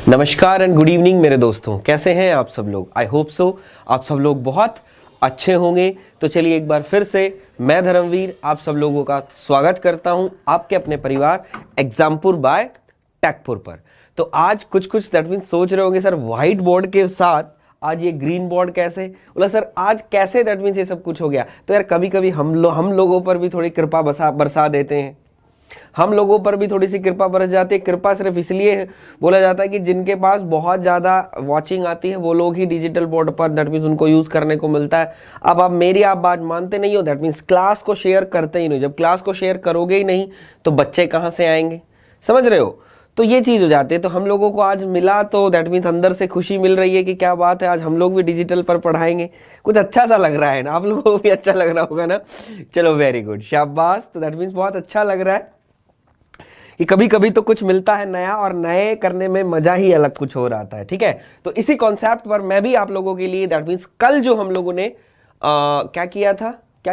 नमस्कार and good evening मेरे दोस्तों, कैसे हैं आप सब लोग। आई होप सो आप सब लोग बहुत अच्छे होंगे। तो चलिए एक बार फिर से मैं धर्मवीर आप सब लोगों का स्वागत करता हूं आपके अपने परिवार एग्जामपुर बाय टेकपुर पर। तो आज कुछ दैट मीन्स सोच रहे होंगे सर व्हाइट बोर्ड के साथ आज ये ग्रीन बोर्ड कैसे, बोला सर आज कैसे दैट मीन्स ये सब कुछ हो गया। तो यार कभी कभी हम लोगों पर भी थोड़ी कृपा बरसा देते हैं, हम लोगों पर भी थोड़ी सी कृपा बरस जाती है। कृपा सिर्फ इसलिए बोला जाता है कि जिनके पास बहुत ज़्यादा वॉचिंग आती है वो लोग ही डिजिटल बोर्ड पर दैट मीन्स उनको यूज़ करने को मिलता है। अब आप मेरी आप बात मानते नहीं हो, दैट मीन्स क्लास को शेयर करते ही नहीं। जब क्लास को शेयर करोगे ही नहीं तो बच्चे कहाँ से आएंगे, समझ रहे हो। तो ये चीज़ हो जाती है। तो हम लोगों को आज मिला तो दैट मीन्स अंदर से खुशी मिल रही है कि क्या बात है, आज हम लोग भी डिजिटल पर पढ़ाएंगे। कुछ अच्छा सा लग रहा है ना, आप लोगों को भी अच्छा लग रहा होगा ना। चलो वेरी गुड, शाबाश। तो दैट मीन्स बहुत अच्छा लग रहा है कि कभी कभी तो कुछ मिलता है नया, और नए करने में मजा ही अलग कुछ हो रहा है। ठीक है, तो इसी कॉन्सेप्ट पर मैं भी आप लोगों के लिए दैट मीन्स कल जो हम लोगों ने क्या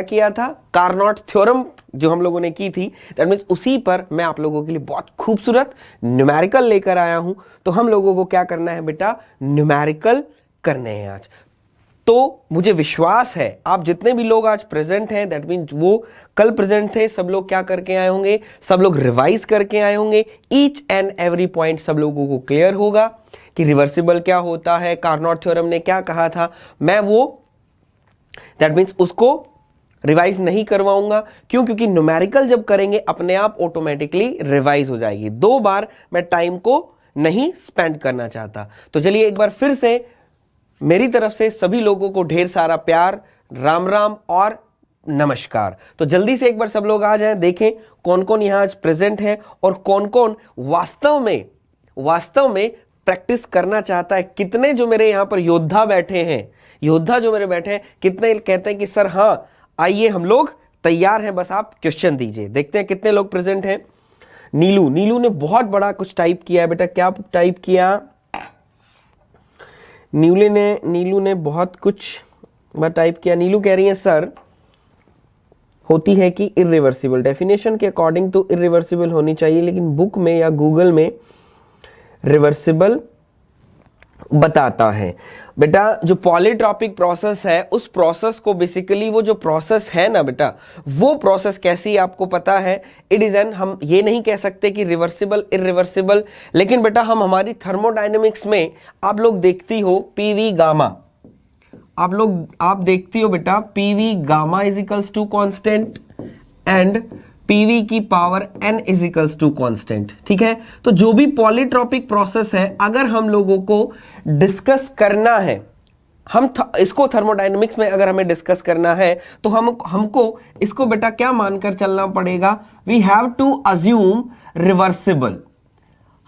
किया था कार्नोट थ्योरम जो हम लोगों ने की थी, दैट मीन्स उसी पर मैं आप लोगों के लिए बहुत खूबसूरत न्यूमेरिकल लेकर आया हूं। तो हम लोगों को क्या करना है बेटा, न्यूमेरिकल करने हैं आज। तो मुझे विश्वास है आप जितने भी लोग आज प्रेजेंट हैं दैट मीन्स वो कल प्रेजेंट थे, सब लोग क्या करके आए होंगे, सब लोग रिवाइज करके आए होंगे। ईच एंड एवरी पॉइंट सब लोगों को क्लियर होगा कि रिवर्सिबल क्या होता है, कार्नोट थ्योरम ने क्या कहा था। मैं वो दैट मीन्स उसको रिवाइज नहीं करवाऊंगा, क्यों, क्योंकि न्यूमेरिकल जब करेंगे अपने आप ऑटोमेटिकली रिवाइज हो जाएगी। 2 बार मैं टाइम को नहीं स्पेंड करना चाहता। तो चलिए एक बार फिर से मेरी तरफ से सभी लोगों को ढेर सारा प्यार, राम राम और नमस्कार। तो जल्दी से एक बार सब लोग आ जाएं, देखें कौन कौन यहाँ आज प्रेजेंट है और कौन कौन वास्तव में प्रैक्टिस करना चाहता है। कितने जो मेरे यहाँ पर योद्धा बैठे हैं, कितने कहते हैं कि सर हाँ आइए हम लोग तैयार हैं, बस आप क्वेश्चन दीजिए। देखते हैं कितने लोग प्रेजेंट हैं। नीलू ने बहुत बड़ा कुछ टाइप किया है बेटा। क्या टाइप किया नीलू ने बहुत कुछ टाइप किया। नीलू कह रही है सर होती है कि इरिवर्सिबल, डेफिनेशन के अकॉर्डिंग तो इरिवर्सिबल होनी चाहिए, लेकिन बुक में या गूगल में रिवर्सिबल बताता है। बेटा जो पॉलीट्रॉपिक प्रोसेस है उस प्रोसेस को बेसिकली वो जो प्रोसेस है ना बेटा, वो प्रोसेस कैसी आपको पता है। इट इज एन, हम ये नहीं कह सकते कि रिवर्सिबल इरिवर्सिबल, लेकिन बेटा हम हमारी थर्मोडायनेमिक्स में आप लोग देखती हो पीवी गामा, आप देखती हो बेटा PV gamma is equals to constant and PV की power n is equals to constant. ठीक है, तो जो भी पॉलीट्रॉपिक प्रोसेस है अगर हम लोगों को डिस्कस करना है, इसको थर्मोडायनेमिक्स में अगर हमें डिस्कस करना है तो हमको इसको बेटा क्या मानकर चलना पड़ेगा, we have to assume reversible.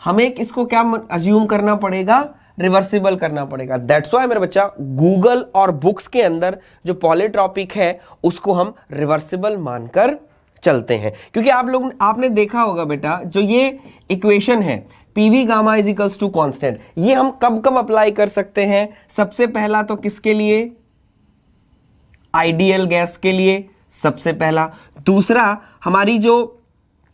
हमें इसको क्या अज्यूम करना पड़ेगा, रिवर्सिबल करना पड़ेगा। दैट्स व्हाई मेरा बच्चा गूगल और बुक्स के अंदर जो पॉलीट्रॉपिक है उसको हम रिवर्सिबल मानकर चलते हैं। क्योंकि आपने देखा होगा बेटा जो ये इक्वेशन है PV gamma is equals to constant, ये हम कब अप्लाई कर सकते हैं। सबसे पहला तो किसके लिए, आइडियल गैस के लिए सबसे पहला। दूसरा हमारी जो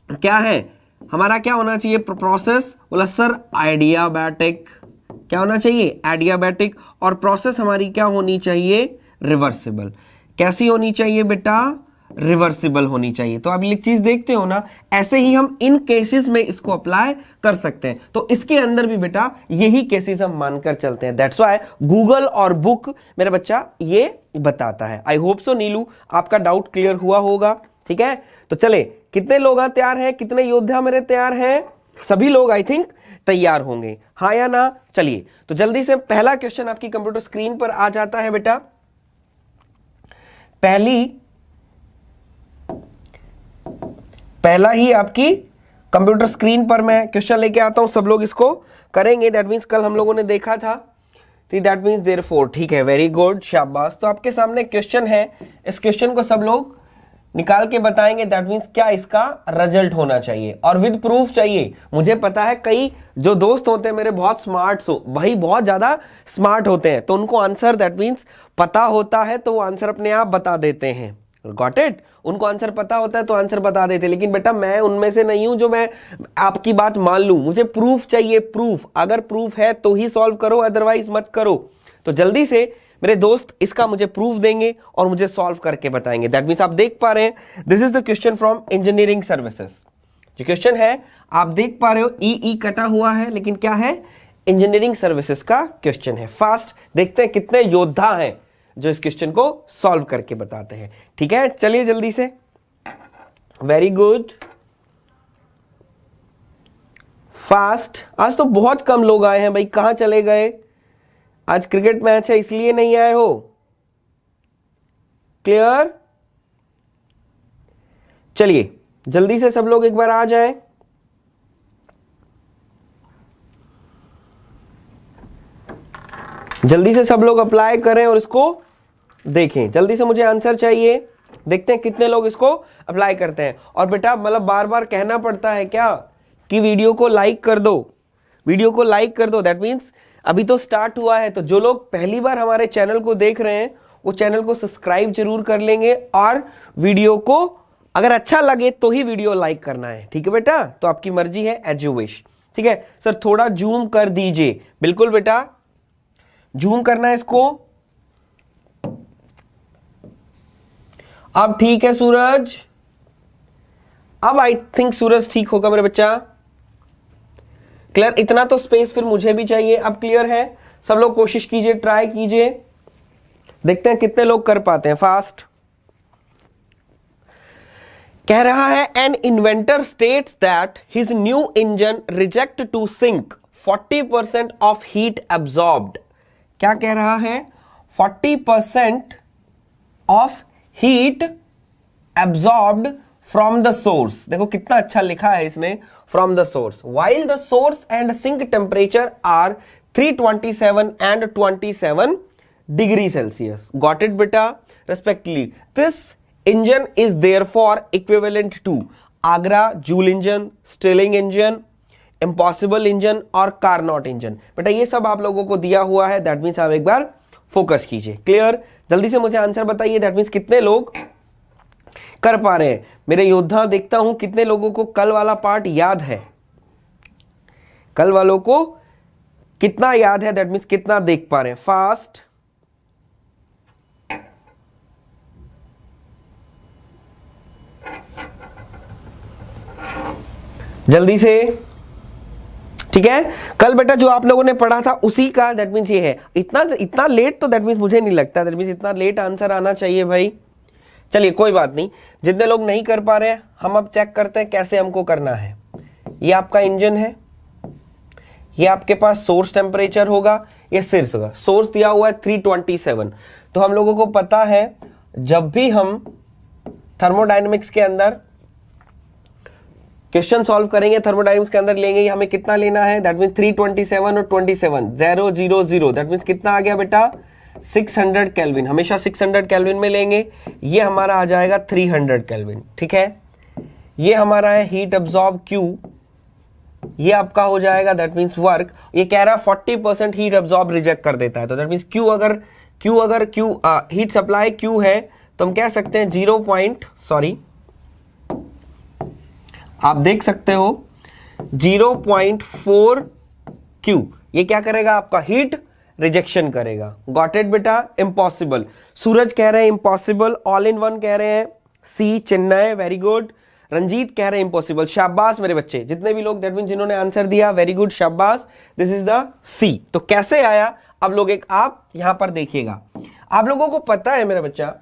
क्या है, हमारा क्या होना चाहिए प्रोसेस, बोला सर एडियाबैटिक। क्या होना चाहिए, एडियाबैटिक। और प्रोसेस हमारी क्या होनी चाहिए, रिवर्सिबल। कैसी होनी चाहिए बेटा, रिवर्सिबल होनी चाहिए। तो आप ये चीज देखते हो ना, ऐसे ही हम इन केसेस में इसको अप्लाई कर सकते हैं। तो इसके अंदर भी बेटा यही केसेस हम मानकर चलते हैं। दैट्स व्हाई गूगल और बुक मेरा बच्चा ये बताता है। आई होप सो नीलू आपका डाउट क्लियर हुआ होगा। ठीक है, तो चले कितने लोग तैयार हैं, कितने योद्धा मेरे तैयार हैं, सभी लोग आई थिंक तैयार होंगे, हाँ या ना। चलिए तो जल्दी से पहला क्वेश्चन आपकी कंप्यूटर स्क्रीन पर आ जाता है बेटा। पहला ही आपकी कंप्यूटर स्क्रीन पर मैं क्वेश्चन लेके आता हूं, सब लोग इसको करेंगे। दैट मीन्स कल हम लोगों ने देखा था, दैट मीन्स देयरफॉर। ठीक है, वेरी गुड, शाबाश। तो आपके सामने क्वेश्चन है, इस क्वेश्चन को सब लोग निकाल के बताएंगे। दैट मीन्स क्या इसका रिजल्ट होना चाहिए और विद प्रूफ चाहिए। मुझे पता है कई जो दोस्त होते हैं मेरे बहुत स्मार्ट भाई बहुत ज्यादा स्मार्ट होते हैं, तो उनको आंसर दैट मीन्स पता होता है तो वो आंसर अपने आप बता देते हैं। Got it. उनको आंसर पता होता है तो आंसर बता देते, लेकिन बेटा मैं उनमें से नहीं हूं जो मैं आपकी बात मान लूं, मुझे प्रूफ चाहिए, प्रूफ। अगर प्रूफ है तो ही सॉल्व करो, अदरवाइज मत करो। तो जल्दी से मेरे दोस्त इसका मुझे प्रूफ देंगे और मुझे सॉल्व करके बताएंगे। दैट मीन्स आप देख पा रहे हैं, this is the question from engineering services. जो क्वेश्चन है आप देख पा रहे हो, ई कटा हुआ है, लेकिन क्या है, इंजीनियरिंग सर्विसेज का क्वेश्चन है। फास्ट देखते हैं कितने योद्धा हैं जो इस क्वेश्चन को सॉल्व करके बताते हैं। ठीक है, चलिए जल्दी से। Very good, fast. आज तो बहुत कम लोग आए हैं भाई, कहां चले गए? आज क्रिकेट मैच है इसलिए नहीं आए हो? क्लियर? चलिए जल्दी से सब लोग एक बार आ जाएं। जल्दी से सब लोग अप्लाई करें और इसको देखें। जल्दी से मुझे आंसर चाहिए, देखते हैं कितने लोग इसको अप्लाई करते हैं। और बेटा मतलब बार बार कहना पड़ता है क्या कि वीडियो को लाइक कर दो, वीडियो को लाइक कर दो। दैट मीन्स अभी तो स्टार्ट हुआ है, तो जो लोग पहली बार हमारे चैनल को देख रहे हैं वो चैनल को सब्सक्राइब जरूर कर लेंगे, और वीडियो को अगर अच्छा लगे तो ही वीडियो लाइक करना है। ठीक है बेटा, तो आपकी मर्जी है, एज यू विश। ठीक है सर, थोड़ा जूम कर दीजिए। बिल्कुल बेटा, जूम करना है इसको। अब ठीक है सूरज, अब आई थिंक सूरज ठीक होगा मेरे बच्चा। क्लियर? इतना तो स्पेस फिर मुझे भी चाहिए। अब क्लियर है? सब लोग कोशिश कीजिए, ट्राई कीजिए, देखते हैं कितने लोग कर पाते हैं। फास्ट कह रहा है, an inventor states that his new engine reject to sink 40% of heat absorbed. क्या कह रहा है? 40% of heat absorbed from the source. देखो कितना अच्छा लिखा है इसने, from the source, while the source and sink temperature are 327 and 27 degree Celsius. Got it beta? Respectively, this engine is therefore equivalent to Agra Joule engine, Stirling engine, Impossible engine और Carnot engine. बेटा ये सब आप लोगों को दिया हुआ है, दैट मीन्स आप एक बार फोकस कीजिए। क्लियर? जल्दी से मुझे आंसर बताइए, दैट मीन्स कितने लोग कर पा रहे हैं मेरे योद्धा। देखता हूं कितने लोगों को कल वाला पार्ट याद है, कल वालों को कितना याद है, दैट मीन्स कितना देख पा रहे हैं। फास्ट जल्दी से। ठीक है, कल बेटा जो आप लोगों ने पढ़ा था उसी का दैट मीन्स ये है। इतना लेट तो दैट मीन्स मुझे नहीं लगता, दैट मीन्स इतना लेट आंसर आना चाहिए भाई। चलिए कोई बात नहीं, जितने लोग नहीं कर पा रहे हैं हम अब चेक करते हैं कैसे हमको करना है। ये आपका इंजन है, ये आपके पास सोर्स टेम्परेचर होगा, ये सिर्स होगा। सोर्स दिया हुआ है 327। तो हम लोगों को पता है जब भी हम थर्मोडायनेमिक्स के अंदर क्वेश्चन सॉल्व करेंगे, थर्मोडायनेमिक्स के अंदर लेंगे, हमें कितना लेना है, दैट मीन्स 327 और 27 000, दैट मीन्स कितना आ गया बेटा 600 केल्विन। हमेशा 600 केल्विन में लेंगे। ये हमारा आ जाएगा 300 केल्विन। ठीक है, ये हमारा है हीट अब्सॉर्ब Q, ये आपका हो जाएगा दैट मीन्स वर्क। ये कह रहा है 40% हीट अब्सॉर्ब रिजेक्ट कर देता है, तो दैट मीन्स Q अगर हीट सप्लाई Q है तो हम कह सकते हैं 0. आप देख सकते हो 0.4 Q। ये क्या करेगा, आपका हीट रिजेक्शन करेगा। गॉट इट बेटा? इम्पॉसिबल, सूरज कह रहे हैं इम्पॉसिबल। ऑल इन वन कह रहे हैं सी, चेन्नई, वेरी गुड। रंजीत कह रहे हैं इम्पॉसिबल। शाबाश मेरे बच्चे, जितने भी लोग दैट मीन जिन्होंने आंसर दिया, वेरी गुड, शाबाश। दिस इज द सी। तो कैसे आया, अब लोग आप यहां पर देखिएगा। आप लोगों को पता है मेरा बच्चा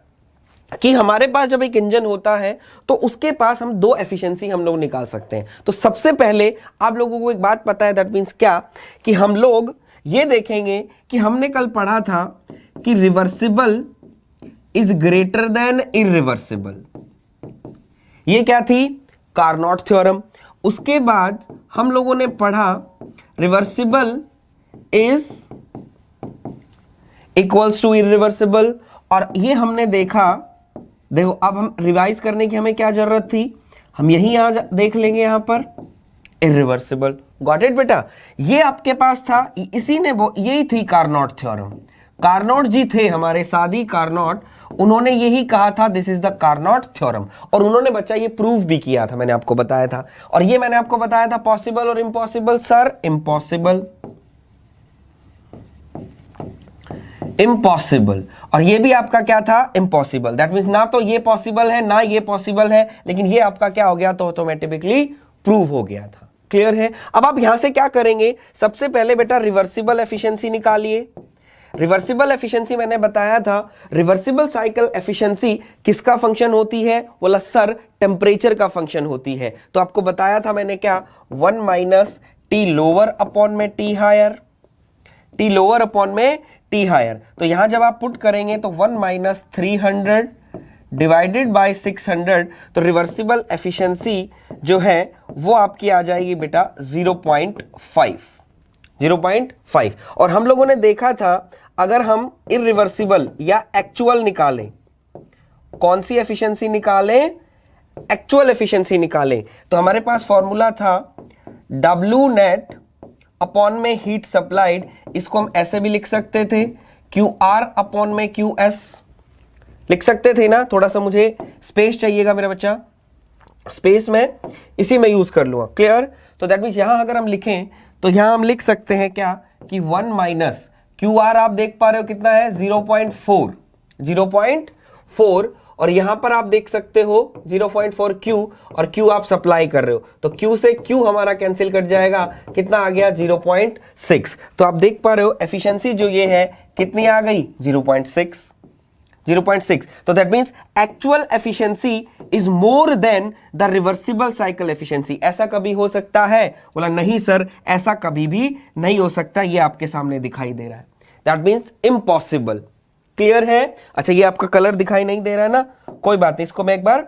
कि हमारे पास जब एक इंजन होता है तो उसके पास हम दो एफिशिएंसी हम लोग निकाल सकते हैं। तो सबसे पहले आप लोगों को एक बात पता है, दैट मीन्स क्या, कि हम लोग ये देखेंगे कि हमने कल पढ़ा था कि reversible is greater than irreversible. ये क्या थी, कार्नोट थ्योरम। उसके बाद हम लोगों ने पढ़ा reversible is equals to irreversible, और ये हमने देखा। देखो अब हम रिवाइज करने की हमें क्या जरूरत थी, हम यही आज देख लेंगे यहां पर इरिवर्सिबल। गॉट इट बेटा? ये आपके पास था, इसी ने यही थी कार्नोट थ्योरम। कार्नोट जी थे हमारे, सादी कार्नोट, उन्होंने यही कहा था this is the Carnot theorem, और उन्होंने बच्चा ये प्रूव भी किया था, मैंने आपको बताया था। और ये मैंने आपको बताया था पॉसिबल और इम्पॉसिबल। सर इम्पॉसिबल, इम्पॉसिबल, और ये भी आपका क्या था, इम्पॉसिबल। दैट मीन्स ना तो ये पॉसिबल है ना ये पॉसिबल है, लेकिन ये आपका क्या हो गया, तो ऑटोमेटिकली प्रूव हो गया था। क्लियर है। अब आप यहां से क्या करेंगे, सबसे पहले बेटा रिवर्सिबल एफिशिएंसी निकालिए। रिवर्सिबल एफिशिएंसी मैंने बताया था, रिवर्सिबल साइकिल एफिशिएंसी किसका फंक्शन होती है, बोला सर टेम्परेचर का फंक्शन होती है। तो आपको बताया था मैंने क्या, 1 माइनस टी लोअर अपॉन में T higher, T lower upon में टी हायर। तो यहां जब आप पुट करेंगे तो 1 माइनस 300 डिवाइडेड बाय 600, तो रिवर्सिबल एफिशिएंसी जो है वो आपकी आ जाएगी बेटा 0.5। और हम लोगों ने देखा था अगर हम इररिवर्सिबल या एक्चुअल निकालें, कौन सी एफिशिएंसी निकालें, एक्चुअल एफिशिएंसी निकालें, तो हमारे पास फॉर्मूला था W नेट अपॉन में हीट सप्लाइड, इसको हम ऐसे भी लिख सकते थे QR अपॉन में QS लिख सकते थे ना। थोड़ा सा मुझे स्पेस चाहिएगा मेरा बच्चा, स्पेस में इसी में यूज कर लूंगा। क्लियर। तो दैट मीन्स यहां अगर हम लिखें तो यहां हम लिख सकते हैं क्या कि 1 माइनस QR आप देख पा रहे हो कितना है, 0.4, और यहां पर आप देख सकते हो 0.4 Q, और Q आप सप्लाई कर रहे हो, तो Q से Q हमारा कैंसिल कट जाएगा, कितना आ गया 0.6। तो आप देख पा रहे हो एफिशिएंसी जो ये है कितनी आ गई, 0.6। तो that means actual efficiency is more than the reversible cycle efficiency. ऐसा कभी हो सकता है, बोला नहीं सर ऐसा कभी भी नहीं हो सकता, ये आपके सामने दिखाई दे रहा है, दैट मींस इम्पॉसिबल। क्लियर है। अच्छा ये आपका कलर दिखाई नहीं दे रहा है ना, कोई बात नहीं, इसको मैं एक बार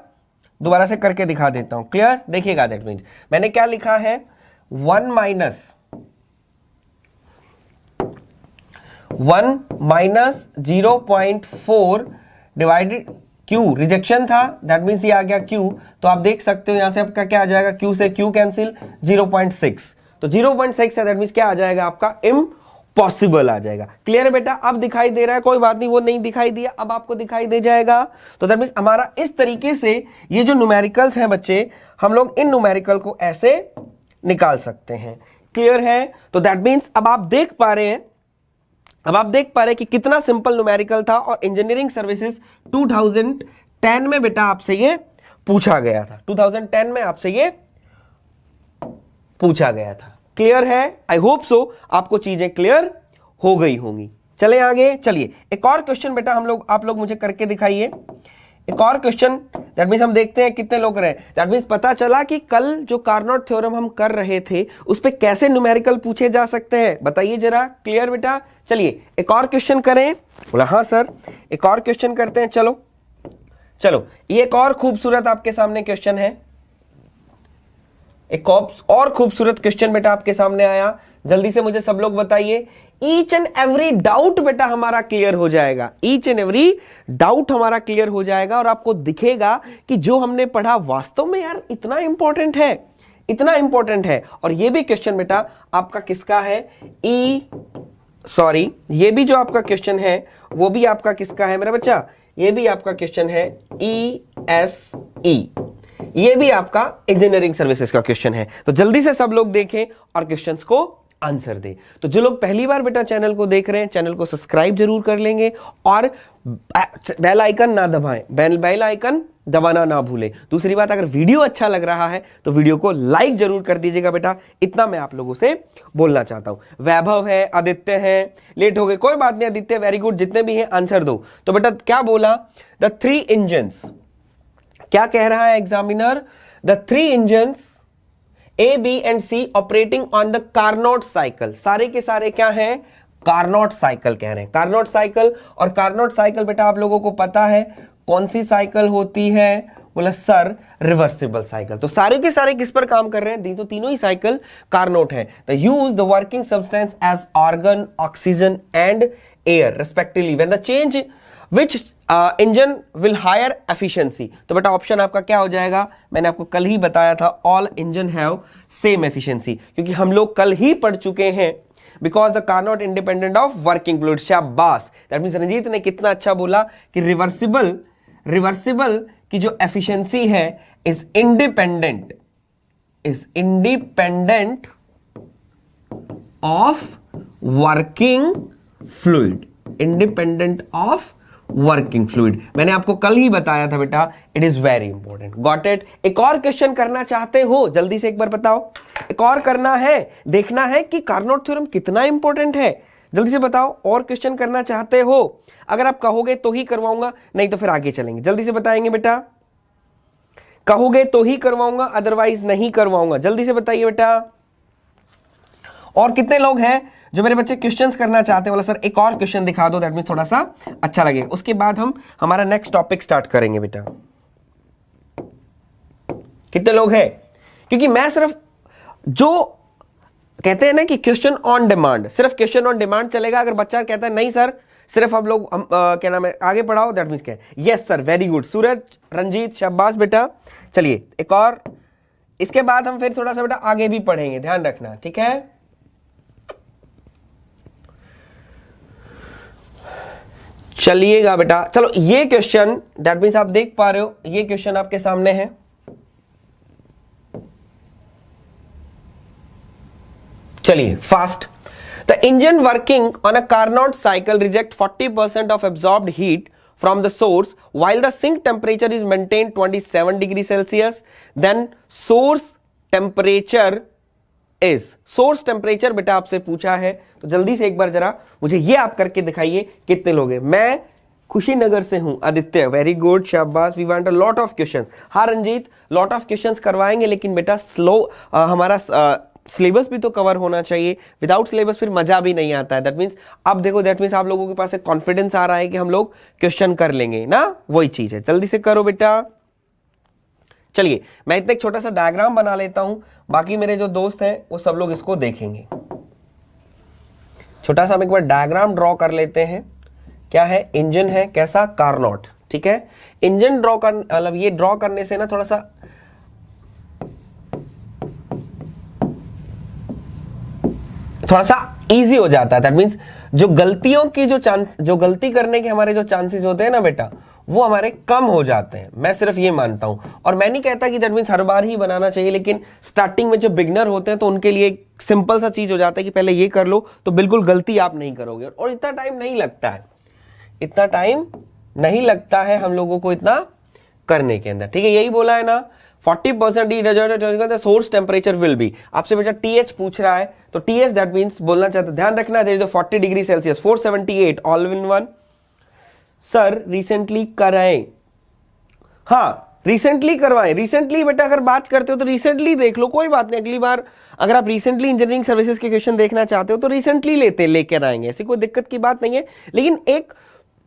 दोबारा से करके दिखा देता हूं। क्लियर, देखिएगा। दैट मींस मैंने क्या लिखा है, 1 माइनस 0.4 डिवाइडेड Q रिजेक्शन था, दैट मींस ये आ गया Q। तो आप देख सकते हो यहां से आपका क्या आ जाएगा, Q से Q कैंसिल, 0.6। तो 0.6 है, दैट मींस क्या आ जाएगा आपका, इम्पॉसिबल आ जाएगा। क्लियर है बेटा। अब दिखाई दे रहा है, कोई बात नहीं, वो नहीं दिखाई दिया, अब आपको दिखाई दे जाएगा। तो दैट मींस हमारा इस तरीके से ये जो न्यूमेरिकल्स हैं बच्चे, हम लोग इन न्यूमेरिकल को ऐसे निकाल सकते हैं। क्लियर है। तो दैट मींस अब आप देख पा रहे हैं, कि कितना सिंपल न्यूमेरिकल था, और इंजीनियरिंग सर्विसेज 2010 में बेटा आपसे ये पूछा गया था, 2010 में आपसे ये पूछा गया था। क्लियर है। आई होप सो आपको चीजें क्लियर हो गई होंगी। चले आगे, चलिए एक और क्वेश्चन बेटा आप लोग मुझे करके दिखाइए। एक और क्वेश्चन, दैट मींस हम देखते हैं कितने लोग रहे। दैट मींस पता चला कि कल जो कार्नोट थ्योरम हम कर रहे थे उस पे कैसे न्यूमेरिकल पूछे जा सकते हैं, बताइए जरा। क्लियर बेटा। चलिए एक और क्वेश्चन करें, बोला हाँ सर एक और क्वेश्चन करते हैं। चलो ये एक और खूबसूरत आपके सामने क्वेश्चन है, एक और खूबसूरत क्वेश्चन बेटा आपके सामने आया। जल्दी से मुझे सब लोग बताइए। ईच एंड एवरी डाउट बेटा हमारा क्लियर हो जाएगा, ईच एंड एवरी डाउट हमारा क्लियर हो जाएगा, और आपको दिखेगा कि जो हमने पढ़ा वास्तव में यार इतना इंपॉर्टेंट है। और ये भी क्वेश्चन बेटा आपका किसका है, ये भी जो आपका क्वेश्चन है वो भी आपका किसका है मेरा बच्चा, ये भी आपका क्वेश्चन है ESE, ये भी आपका इंजीनियरिंग सर्विसेज का क्वेश्चन है। तो जल्दी से सब लोग देखें और क्वेश्चंस को आंसर दें। तो जो लोग पहली बार बेटा चैनल को देख रहे हैं, चैनल को सब्सक्राइब जरूर कर लेंगे, और बेल आइकन ना दबाएं, बेल आइकन दबाना ना भूलें। दूसरी बात, अगर वीडियो अच्छा लग रहा है तो वीडियो को लाइक जरूर कर दीजिएगा बेटा, इतना मैं आप लोगों से बोलना चाहता हूं। वैभव है, आदित्य है, लेट हो गए, कोई बात नहीं आदित्य, वेरी गुड, जितने भी हैं आंसर दो। तो बेटा क्या बोला, द 3 इंजन्स, क्या कह रहा है examiner, the 3 engines A, B and C operating on the Carnot cycle, सारे के सारे क्या हैं, कार्नोट साइकिल कह रहे हैं, कार्नोट साइकिल। और कार्नोट साइकिल बेटा आप लोगों को पता है कौन सी साइकिल होती है, बोला सर रिवर्सिबल साइकिल। तो सारे के सारे किस पर काम कर रहे हैं, तो तीनों ही साइकिल कार्नोट है। They use the working substance as argon, oxygen and air respectively when the change which engine will higher efficiency. तो बेटा ऑप्शन आपका क्या हो जाएगा, मैंने आपको कल ही बताया था, all engine have same efficiency, क्योंकि हम लोग कल ही पढ़ चुके हैं because the Carnot independent of working fluid. शाबाश, दैट मींस रंजीत ने कितना अच्छा बोला कि रिवर्सिबल की जो एफिशिएंसी है is independent of working fluid, independent of working fluid. मैंने आपको कल ही बताया था बेटा, it is very important. Got it? एक और क्वेश्चन करना चाहते हो जल्दी से एक बार बताओ, एक और करना है, देखना है कि कार्नोट थ्योरम कितना इंपॉर्टेंट है, जल्दी से बताओ। और क्वेश्चन करना चाहते हो? अगर आप कहोगे तो ही करवाऊंगा, नहीं तो फिर आगे चलेंगे। जल्दी से बताएंगे बेटा, कहोगे तो ही करवाऊंगा, अदरवाइज नहीं करवाऊंगा। जल्दी से बताइए बेटा। और कितने लोग हैं जो मेरे बच्चे क्वेश्चंस करना चाहते हैं? बोला सर एक और क्वेश्चन दिखा दो, दैट मींस थोड़ा सा अच्छा लगेगा। उसके बाद हम हमारा नेक्स्ट टॉपिक स्टार्ट करेंगे बेटा। कितने लोग हैं? क्योंकि मैं सिर्फ जो कहते हैं ना कि क्वेश्चन ऑन डिमांड, सिर्फ क्वेश्चन ऑन डिमांड चलेगा। अगर बच्चा कहता है नहीं सर सिर्फ हम लोग क्या नाम है आगे पढ़ाओ, दैट मींस क्या है, यस सर, वेरी गुड सूरज, रंजीत, शाबाश बेटा। चलिए एक और, इसके बाद हम फिर थोड़ा सा बेटा आगे भी पढ़ेंगे, ध्यान रखना, ठीक है। चलिएगा बेटा, चलो ये क्वेश्चन दैट मींस आप देख पा रहे हो, ये क्वेश्चन आपके सामने है। चलिए fast. The engine working on a Carnot cycle reject 40% of absorbed heat from the source while the sink temperature is maintained 27 degree Celsius, then source temperature बेटा आपसे पूछा है, तो जल्दी से एक बार जरा मुझे ये आप करके दिखाइए कितने लोग हैं। मैं खुशीनगर से हूं, आदित्य, वेरी गुड, शाबाश। We want a lot of questions. हाँ रंजीत, लॉट ऑफ क्वेश्चंस करवाएंगे, लेकिन बेटा स्लो हमारा सिलेबस भी तो कवर होना चाहिए। विदाउट सिलेबस फिर मजा भी नहीं आता है। दैट मींस अब देखो, दैट मींस आप लोगों के पास एक कॉन्फिडेंस आ रहा है कि हम लोग क्वेश्चन कर लेंगे ना, वही चीज है। जल्दी से करो बेटा। चलिए मैं इतना एक छोटा सा डायग्राम बना लेता हूं, बाकी मेरे जो दोस्त हैं वो सब लोग इसको देखेंगे। छोटा सा हम एक बार डायग्राम ड्रॉ कर लेते हैं। क्या है? इंजन है, कैसा? कार्नोट, ठीक है। इंजन ड्रॉ कर, मतलब ये ड्रॉ करने से ना थोड़ा सा इजी हो जाता है। दैट मींस जो गलतियों की जो गलती करने के हमारे जो चांसेस होते हैं ना बेटा, वो हमारे कम हो जाते हैं। मैं सिर्फ ये मानता हूं, और मैं नहीं कहता कि दैट मींस हर बार ही बनाना चाहिए, लेकिन स्टार्टिंग में जो बिगनर होते हैं तो उनके लिए सिंपल सा चीज हो जाता है कि पहले ये कर लो तो बिल्कुल गलती आप नहीं करोगे, और इतना टाइम नहीं लगता है, इतना टाइम नहीं लगता है हम लोगों को इतना करने के अंदर, ठीक है। यही बोला है ना, 40% सोर्स टेम्परेचर विल बी। आपसे बेटा टीएच पूछ रहा है, तो टीएच दैट मींस बोलना चाहते, ध्यान रखना, there is 40 degree Celsius, 478 all in one. Sir recently कराएं? हाँ रिसेंटली करवाएं। रिसेंटली बेटा अगर बात करते हो तो रिसेंटली देख लो, कोई बात नहीं, अगली बार अगर आप रिसेंटली इंजीनियरिंग सर्विसेज के क्वेश्चन देखना चाहते हो तो रिसेंटली लेकर आएंगे, ऐसी कोई दिक्कत की बात नहीं है। लेकिन एक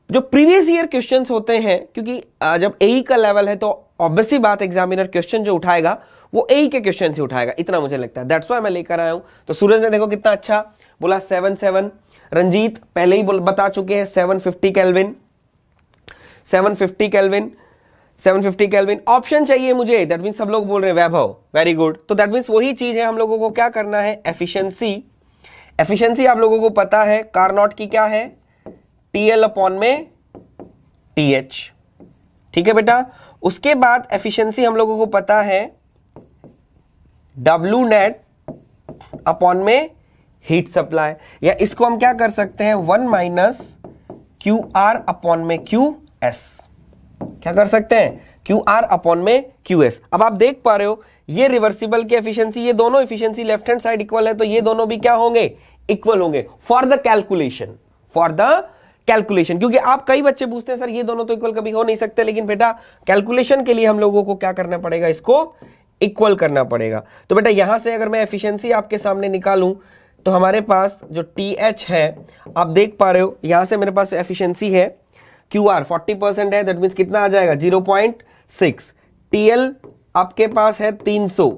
जो प्रीवियस ईयर क्वेश्चंस होते हैं, क्योंकि जब एई का लेवल है तो ऑब्वियसली बात एग्जामिनर क्वेश्चन जो उठाएगा वो एई के क्वेश्चन से उठाएगा, इतना मुझे लगता है। दैट्स व्हाई मैं लेकर आया हूं। तो सूरज ने देखो कितना अच्छा बोला, 77। रंजीत पहले ही बता चुके हैं 750 केल्विन, 750 केल्विन, 750 केल्विन। ऑप्शन चाहिए मुझे, दैट मींस सब लोग बोल रहे हैं वैभव, वेरी गुड। तो दैट मींस वही चीज है, हम लोगों को क्या करना है, एफिशिएंसी। एफिशिएंसी आप लोगों को पता है कार्नोट की क्या है, TL अपॉन में TH, ठीक है बेटा। उसके बाद एफिशिएंसी हम लोगों को पता है W नेट अपॉन में हीट सप्लाई, या इसको हम क्या कर सकते हैं, 1 माइनस QR अपॉन में QS। क्या कर सकते हैं, QR अपॉन में QS। अब आप देख पा रहे हो ये रिवर्सिबल की एफिशिएंसी, ये दोनों efficiency left hand side equal है, तो ये दोनों भी क्या होंगे, इक्वल होंगे फॉर द कैलकुलेशन, क्योंकि आप कई बच्चे पूछते हैं सर ये दोनों तो इक्वल कभी हो नहीं सकते, लेकिन बेटा कैलकुलेशन के लिए हम लोगों को क्या करना पड़ेगा, इसको इक्वल करना पड़ेगा। तो बेटा यहां से अगर मैं एफिशिएंसी आपके सामने निकालूं तो हमारे पास जो TH है, आप देख पा रहे हो यहां से मेरे पास एफिशिएंसी है QR 40% है, दैट मींस कितना आ जाएगा 0.6। TL आपके पास है 300,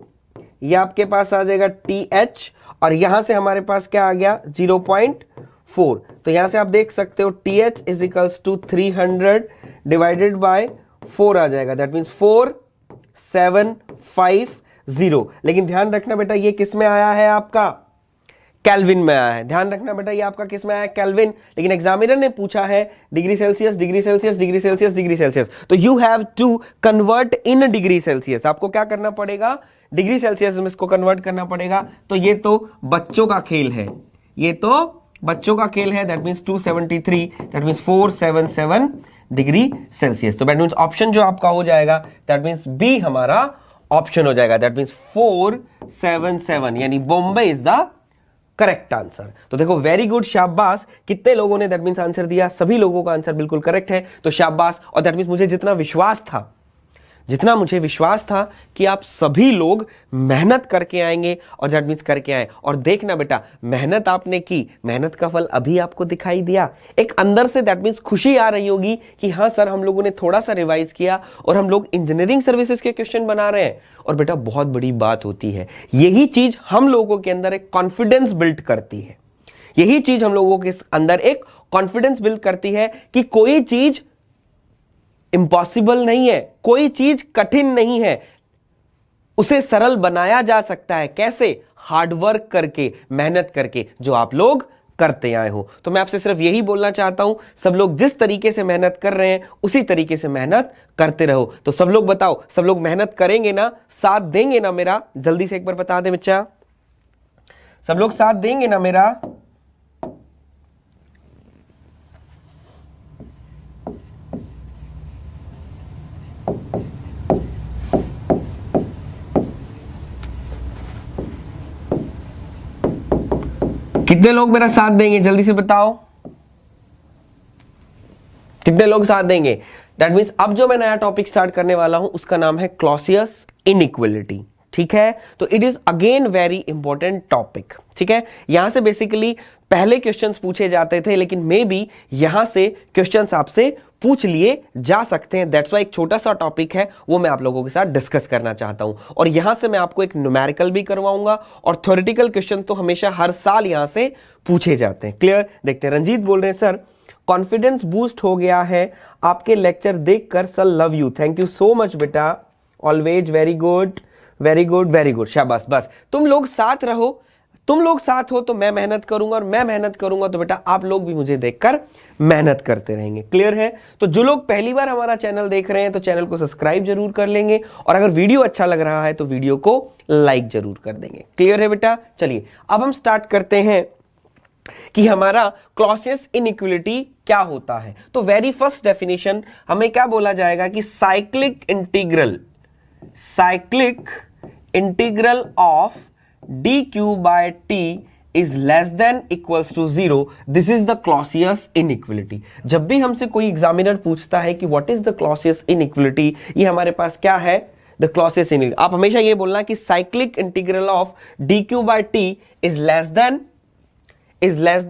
ये आपके पास आ जाएगा TH, और यहां से हमारे पास क्या आ गया 0.4। तो यहां से आप देख सकते हो TH is equals to 300 divided by 4 आ जाएगा, दैट मींस 4750। लेकिन ध्यान रखना बेटा ये किस में आया है, आपका केल्विन में आया है। ध्यान रखना बेटा, ये आपका किस में आया है? केल्विन। लेकिन एग्जामिनर ने पूछा है degree Celsius, degree Celsius, degree Celsius, degree Celsius, तो you have to convert in degree Celsius. आपको क्या करना पड़ेगा? डिग्री सेल्सियस में इसको कन्वर्ट करना पड़ेगा। तो ये तो बच्चों का खेल है, ये तो बच्चों का खेल है। That means 273, that means 477 degree Celsius. तो दैट मीन्स ऑप्शन जो आपका हो जाएगा, दैट मीन्स बी हमारा ऑप्शन हो जाएगा। दैट मीन्स 477, यानी Bombay is the correct answer. तो देखो, वेरी गुड, शाबाश। कितने लोगों ने दैट मीन्स आंसर दिया? सभी लोगों का आंसर बिल्कुल करेक्ट है, तो शाबाश। और दैट मीन्स मुझे जितना मुझे विश्वास था कि आप सभी लोग मेहनत करके आएंगे, और दैट मीन्स करके आए। और देखना बेटा, मेहनत आपने की, मेहनत का फल अभी आपको दिखाई दिया। एक अंदर से दैट मीन्स खुशी आ रही होगी कि हाँ सर, हम लोगों ने थोड़ा सा रिवाइज किया और हम लोग इंजीनियरिंग सर्विसेज के क्वेश्चन बना रहे हैं। और बेटा, बहुत बड़ी बात होती है, यही चीज हम लोगों के अंदर एक कॉन्फिडेंस बिल्ड करती है। यही चीज हम लोगों के अंदर एक कॉन्फिडेंस बिल्ड करती है कि कोई चीज इम्पॉसिबल नहीं है, कोई चीज कठिन नहीं है, उसे सरल बनाया जा सकता है। कैसे? हार्डवर्क करके, मेहनत करके, जो आप लोग करते आए हो। तो मैं आपसे सिर्फ यही बोलना चाहता हूं, सब लोग जिस तरीके से मेहनत कर रहे हैं उसी तरीके से मेहनत करते रहो। तो सब लोग बताओ, सब लोग मेहनत करेंगे ना? साथ देंगे ना मेरा? जल्दी से एक बार बता दे बच्चा, सब लोग साथ देंगे ना मेरा? कितने लोग मेरा साथ देंगे? जल्दी से बताओ, कितने लोग साथ देंगे? दैट मीन्स अब जो मैं नया टॉपिक स्टार्ट करने वाला हूं उसका नाम है क्लॉसियस इनइक्वलिटी। ठीक है, तो it is again very important topic. ठीक है, यहां से बेसिकली पहले क्वेश्चंस पूछे जाते थे, लेकिन मे बी यहां से क्वेश्चंस आपसे पूछ लिए जा सकते हैं। दैट्स वाई एक छोटा सा टॉपिक है, वो मैं आप लोगों के साथ डिस्कस करना चाहता हूं। और यहां से मैं आपको एक न्यूमेरिकल भी करवाऊंगा, और थ्योरेटिकल क्वेश्चन तो हमेशा हर साल यहां से पूछे जाते हैं। क्लियर? देखते हैं, रंजीत बोल रहे हैं सर कॉन्फिडेंस बूस्ट हो गया है आपके लेक्चर देखकर, sir love you, thank you so much बेटा, always, very good, very good, very good, शाबाश। बस तुम लोग साथ रहो, तुम लोग साथ हो तो मैं मेहनत करूंगा, और मैं मेहनत करूंगा तो बेटा आप लोग भी मुझे देखकर मेहनत करते रहेंगे। क्लियर है? तो जो लोग पहली बार हमारा चैनल देख रहे हैं तो चैनल को सब्सक्राइब जरूर कर लेंगे, और अगर वीडियो अच्छा लग रहा है तो वीडियो को लाइक जरूर कर देंगे। क्लियर है बेटा? चलिए अब हम स्टार्ट करते हैं कि हमारा क्लॉसियस इनइक्वलिटी क्या होता है। तो वेरी फर्स्ट डेफिनेशन हमें क्या बोला जाएगा कि cyclic integral of dq by t is less than equals to 0. This is the Clausius inequality. जब भी हमसे कोई एग्जामिनर पूछता है कि what is the Clausius inequality, ये हमारे पास क्या है? The Clausius inequality. आप हमेशा ये बोलना कि cyclic integral of dq by t is less